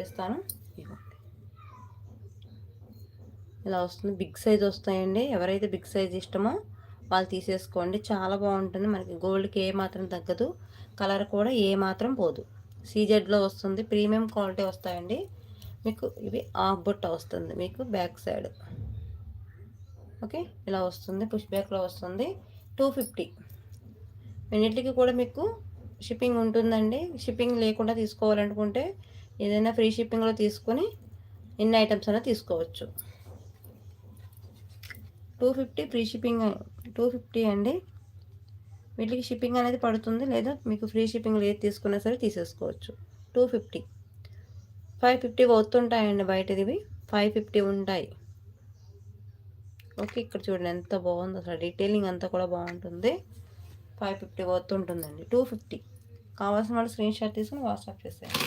చూపిస్తాను. ఇవ్వండి, ఇలా వస్తుంది. బిగ్ సైజ్ వస్తాయండి. ఎవరైతే బిగ్ సైజ్ ఇష్టమో వాళ్ళు తీసేసుకోండి. చాలా బాగుంటుంది. మనకి గోల్డ్కి ఏ మాత్రం తగ్గదు, కలర్ కూడా ఏ మాత్రం పోదు. సీజెడ్లో వస్తుంది. ప్రీమియం క్వాలిటీ వస్తాయండి. మీకు ఇవి హాఫ్ బుట్ట వస్తుంది మీకు బ్యాక్ సైడ్. ఓకే, ఇలా వస్తుంది. పుష్ బ్యాక్లో వస్తుంది. 250. అన్నిటికి కూడా మీకు షిప్పింగ్ ఉంటుందండి. షిప్పింగ్ లేకుండా తీసుకోవాలనుకుంటే ఏదైనా ఫ్రీ షిప్పింగ్లో తీసుకొని ఎన్ని ఐటమ్స్ అయినా తీసుకోవచ్చు. 250 ఫ్రీ షిప్పింగ్. 250 అండి. వీటికి షిప్పింగ్ అనేది పడుతుంది, లేదా మీకు ఫ్రీ షిప్పింగ్ ఏది తీసుకున్నా సరే తీసేసుకోవచ్చు. 250. 550 వస్తుంటాయండి బయటదివి. 550 ఉంటాయి. ఓకే, ఇక్కడ చూడండి ఎంత బాగుందో, అసలు డీటెయిలింగ్ అంతా కూడా బాగుంటుంది. 550 వస్తుంటుందండి. 250 కావాల్సిన వాళ్ళు స్క్రీన్ షాట్ తీసుకుని వాట్సాప్ చేసేయండి.